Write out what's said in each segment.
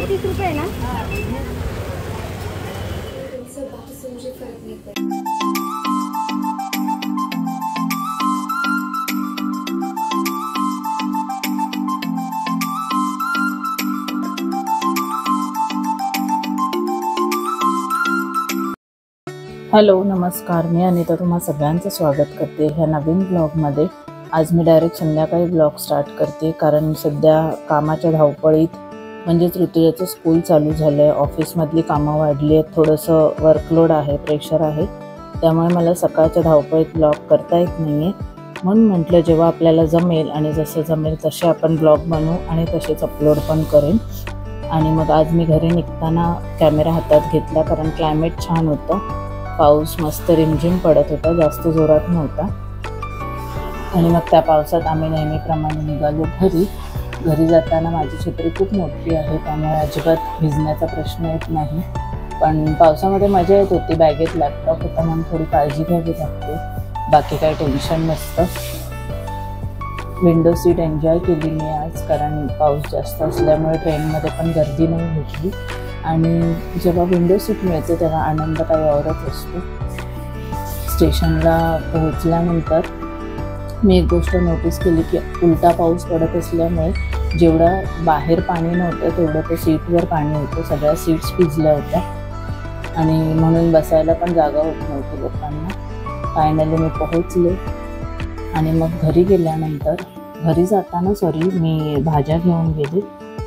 30 रुपये ना। हॅलो नमस्कार, मी अनिता तुम्हा सगळ्यांचं स्वागत करते ह्या नवीन ब्लॉगमध्ये। आज मी डायरेक्ट संध्याकाळी ब्लॉग स्टार्ट करते, कारण सध्या कामाच्या धावपळीत म्हणजेच ऋतुजाचं स्कूल चालू झालं आहे, ऑफिसमधली कामं वाढली आहेत, थोडंसं वर्कलोड आहे, प्रेशर आहे, त्यामुळे मला सकाळच्या धावपळीत ब्लॉग करता येत नाही आहे। म्हणून म्हटलं जेव्हा आपल्याला जमेल आणि जसं जमेल तसे आपण ब्लॉग बनवू आणि तसेच अपलोड पण करेन। आणि मग आज मी घरी निघताना कॅमेरा हातात घेतला, कारण क्लायमेट छान होतं, पाऊस मस्त रिमझिम पडत होता, जास्त जोरात नव्हता। आणि मग त्या पावसात आम्ही नेहमीप्रमाणे निघालो घरी जाताना माझी छत्री खूप मोठी आहे, त्यामुळे अजिबात भिजण्याचा प्रश्न येत नाही। पण पावसामध्ये मजा येत होती, बॅगेत लॅपटॉप होता म्हणून थोडी काळजी घ्यावी लागते, बाकी काही टेन्शन नसतं। विंडो सीट एन्जॉय केली मी आज, कारण पाऊस जास्त असल्यामुळे ट्रेनमध्ये पण गर्दी नाही भेटली। आणि जेव्हा विंडो सीट मिळते तेव्हा आनंद काही औरच असतो। स्टेशनला पोहोचल्यानंतर मी एक गोष्ट नोटीस केली की उलटा पाऊस पडत असल्यामुळे जेवढा बाहेर पाणी नव्हतं तेवढं ते सीटवर पाणी होतं, सगळ्या सीट्स भिजल्या होत्या आणि म्हणून बसायला पण जागा होत नव्हती लोकांना। फायनली मी पोहोचले आणि मग घरी गेल्यानंतर घरी जाताना मी भाज्या घेऊन गेले,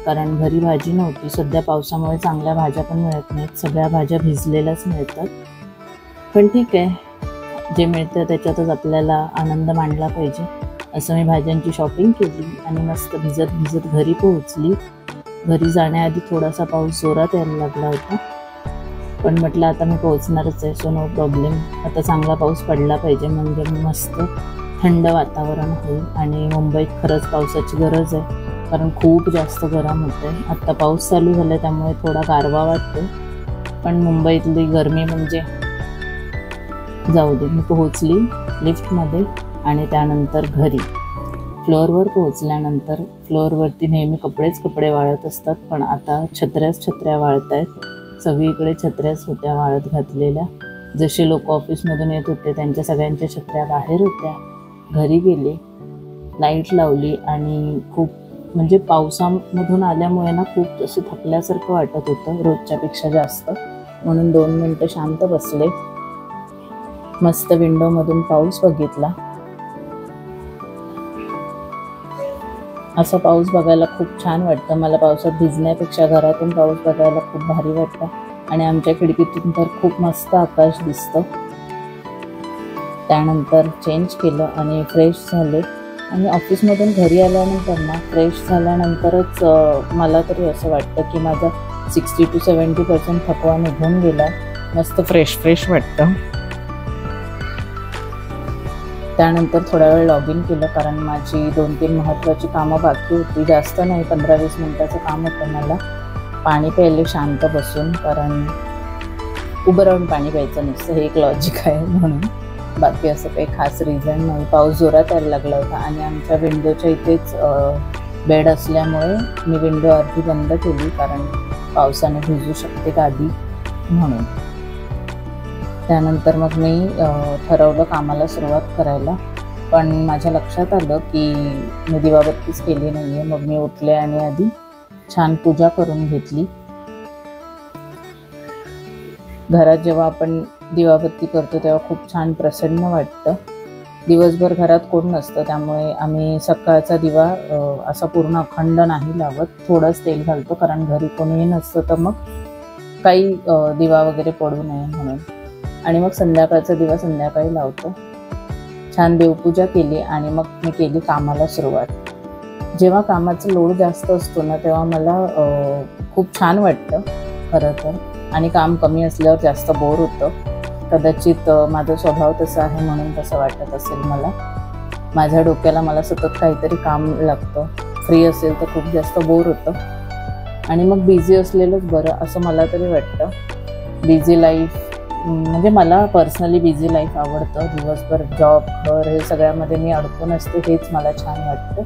कारण घरी भाजी नव्हती। सध्या पावसामुळे चांगल्या भाज्या पण मिळत नाहीत, सगळ्या भाज्या भिजलेल्याच मिळतात, पण ठीक आहे, जे मिळतं त्याच्यातच आपल्याला आनंद मांडला पाहिजे, असं मी भाज्यांची शॉपिंग केली आणि मस्त भिजत घरी पोहोचली। घरी जाण्याआधी थोडासा पाऊस जोरात यायला लागला होता, पण म्हटलं आता मी पोहोचणारच आहे, सो नो प्रॉब्लेम, आता चांगला पाऊस पडला पाहिजे, म्हणजे मस्त थंड वातावरण होईल। आणि मुंबईत खरंच पावसाची गरज आहे, कारण खूप जास्त गरम होतं आहे। आत्ता पाऊस चालू झाला आहे त्यामुळे थोडा गारवा वाटतो, पण मुंबईतली गरमी म्हणजे जाऊ दे। मी पोहोचली लिफ्टमध्ये आणि त्यानंतर घरी फ्लोअरवर पोहोचल्यानंतर फ्लोअरवरती नेहमी कपडे वाळत असतात, पण आता छत्र्या वाळत आहेत, सगळीकडे छत्र्याच होत्या वाळत घातलेल्या। जसे लोक ऑफिसमधून येत होते त्यांच्या सगळ्यांच्या छत्र्या बाहेर होत्या। घरी गेले, लाईट लावली आणि खूप म्हणजे पावसामधून आल्यामुळे ना खूप असं थकल्यासारखं वाटत होतं, रोजच्यापेक्षा जास्त, म्हणून 2 मिनटं शांत बसले, मस्त विंडोमधून पाऊस बघितला। असा पाऊस बघायला खूप छान वाटतं, मला पावसात भिजण्यापेक्षा घरातून पाऊस बघायला खूप भारी वाटतं। आणि आमच्या खिडकीतून तर खूप मस्त आकाश दिसतं। त्यानंतर चेंज केलं आणि फ्रेश झाले, आणि ऑफिसमधून घरी आल्यानंतर ना फ्रेश झाल्यानंतरच मला तरी असं वाटतं की माझा 60 to 70% थकवा निघून गेला, मस्त फ्रेश वाटतं। त्यानंतर थोडा वेळ लॉग इन केलं, कारण माझी 2-3 महत्त्वाची कामं बाकी होती, जास्त नाही, 15-20 मिनटाचं काम होतं मला। पाणी प्यायले शांत बसून, कारण उभं राहून पाणी प्यायचं नसतं, हे एक लॉजिक आहे म्हणून, बाकी असं काही खास रिझन नाही। पाऊस जोरात यायला लागला होता आणि आमच्या विंडोच्या इथेच बेड असल्यामुळे मी विंडो अर्धी बंद केली, कारण पावसाने भिजू शकते गादी म्हणून। त्यानंतर मग मी ठरवलं कामाला सुरुवात करायला, पण माझ्या लक्षात आलं की मी दिवाबत्तीच केली नाही आहे। मग मी उठले आणि आधी छान पूजा करून घेतली। घरात जेव्हा आपण दिवाबत्ती करतो तेव्हा खूप छान प्रसन्न वाटतं। दिवसभर घरात कोण नसतं, त्यामुळे आम्ही सकाळचा दिवा असा पूर्ण अखंड नाही लावत, थोडंच तेल घालतो, कारण घरी कोणीही नसतं तर मग काही दिवा वगैरे पडू नये म्हणून। आणि मग संध्याकाळचा दिवा संध्याकाळी लावतो। छान देवपूजा केली आणि मग मी केली कामाला सुरुवात। जेव्हा कामाचा लोड जास्त असतो ना तेव्हा मला खूप छान वाटतं खरं तर, आणि काम कमी असल्यावर जास्त बोर होतं, कदाचित माझा स्वभाव तसा आहे म्हणून तसं वाटत असेल मला। माझ्या डोक्याला मला सतत काहीतरी काम लागतं, फ्री असेल तर खूप जास्त बोर होतं, आणि मग बिझी असलेलंच बरं असं मला तरी वाटतं। बिझी लाईफ म्हणजे मला पर्सनली बिझी लाईफ आवडतं, दिवसभर जॉब घर हे सगळ्यामध्ये मी अडकून असते, हेच मला छान वाटतं।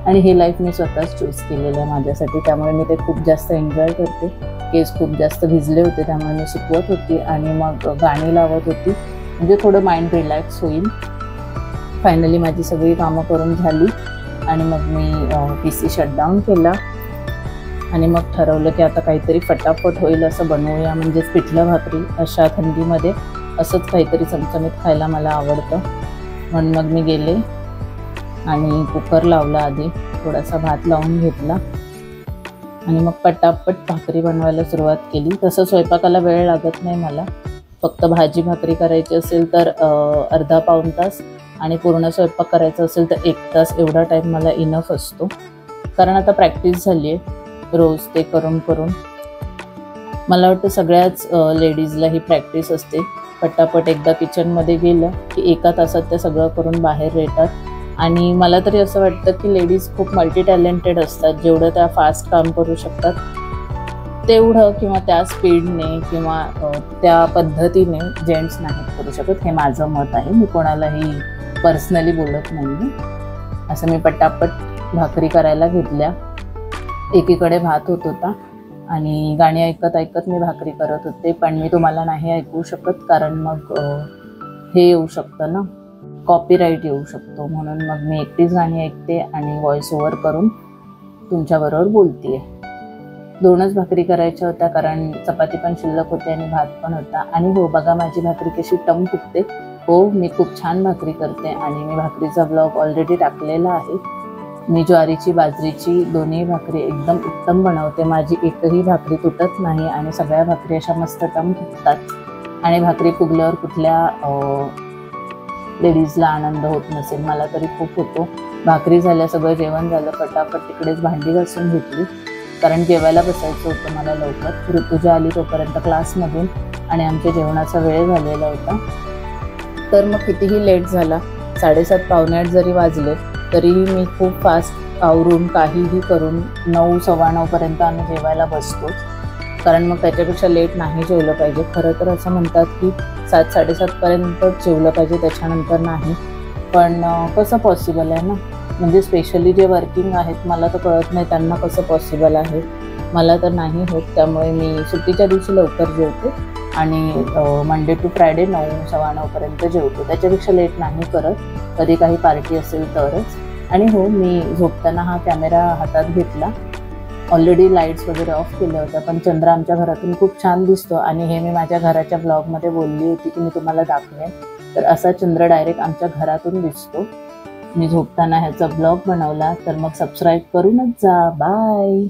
आणि हे लाईफ मी स्वतःच चूज केलेलं आहे माझ्यासाठी, त्यामुळे मी ते खूप जास्त एन्जॉय करते. केस खूप जास्त भिजले होते त्यामुळे मी सुकवत होती आणि मग गाणी लावत होती, म्हणजे थोडं माइंड रिलॅक्स होईल. फायनली माझी सगळी कामं करून झाली आणि मग मी PC शटडाऊन केला आणि मग ठरवलं की आता काहीतरी फटाफट होईल असं बनवूया, म्हणजेच पिठलं भाकरी. अशा थंडीमध्ये असंच काहीतरी चमचमीत खायला मला आवडतं. म्हणून मग मी गेले आणि कुकर लावला, आधी थोडासा भात लावून घेतला आणि मग पटापट भाकरी बनवायला सुरुवात केली. तसं स्वयंपाकाला वेळ लागत नाही मला, फक्त भाजी भाकरी करायची असेल तर अर्धा पाऊण तास आणि पूर्ण स्वयंपाक करायचा असेल तर 1 तास, एवढा टाईम मला इनफ असतो. कारण आता प्रॅक्टिस झाली आहे रोज ते करून करून. मला वाटतं सगळ्याच लेडीजला ही प्रॅक्टिस असते. पटापट एकदा किचनमध्ये गेलं की 1 तासात ते सगळं करून बाहेर येतात. आणि मला तरी असं वाटतं की लेडीज खूप मल्टी टॅलेंटेड असतात. जेवढं त्या फास्ट काम करू शकतात तेवढं किंवा त्या स्पीडने किंवा त्या पद्धतीने जेंट्स नाहीत करू शकत. हे माझं मत आहे, मी कोणालाही पर्सनली बोलत नाही. असं मी पटापट भाकरी करायला घेतल्या. एकीकडे भात होत होता आणि गाणी ऐकत ऐकत मी भाकरी करत होते. पण मी तुम्हाला नाही ऐकू शकत कारण मग हे येऊ शकतं ना, कॉपीराईट येऊ शकतो. म्हणून मग मी एकटीच गाणी ऐकते आणि व्हॉइस ओव्हर करून तुमच्याबरोबर बोलते आहे. 2च भाकरी करायच्या होत्या कारण चपाती पण शिल्लक होते आणि भात पण होता. आणि हो, बघा माझी भाकरी कशी टम फुगते. हो, मी खूप छान भाकरी करते आणि मी भाकरीचा ब्लॉग ऑलरेडी टाकलेला आहे. मी ज्वारीची बाजरीची दोन्ही भाकरी एकदम उत्तम बनवते. माझी एकही भाकरी तुटत नाही आणि सगळ्या भाकरी अशा मस्त टम फुगतात. आणि भाकरी फुगल्यावर कुठल्या लेडीजला आनंद होत नसेल, मला तरी खूप होतो. भाकरी झाल्या, सगळं जेवण झालं, पटापट तिकडेच भांडी घासून घेतली कारण जेवायला बसायचं होतं मला लवकर. ऋतुजा आली तोपर्यंत क्लासमधून आणि आमच्या जेवणाचा वेळ झालेला होता. तर मग कितीही लेट झाला, 7:30 पावणे 8 जरी वाजले तरीही मी खूप फास्ट आवरून काहीही करून 9 सव्वा 9पर्यंत आम्ही जेवायला बसतो. कारण मग त्याच्यापेक्षा लेट नाही जेवलं पाहिजे. खरं तर असं म्हणतात की 7-7:30पर्यंतच जेवलं पाहिजे, त्याच्यानंतर नाही. पण कसं पॉसिबल आहे ना, म्हणजे स्पेशली जे वर्किंग आहेत, मला तर कळत नाही त्यांना कसं पॉसिबल आहे. मला तर नाही होत. त्यामुळे मी सुट्टीच्या दिवशी लवकर जेवते आणि मंडे टू फ्रायडे 9 सव्वा 9पर्यंत जेवतो. त्याच्यापेक्षा लेट नाही करत, कधी काही पार्टी असेल तरच. आणि हो, मी झोपताना हा कॅमेरा हातात घेतला. ऑलरेडी लाईट्स वगैरे ऑफ केल्या होत्या, पण चंद्र आमच्या घरातून खूप छान दिसतो आणि हे मी माझ्या घराच्या ब्लॉगमध्ये बोलली होती की मी तुम्हाला दाखवेन. तर असा चंद्र डायरेक्ट आमच्या घरातून दिसतो. मी झोपताना ह्याचा ब्लॉग बनवला, तर मग सबस्क्राईब करूनच जा. बाय.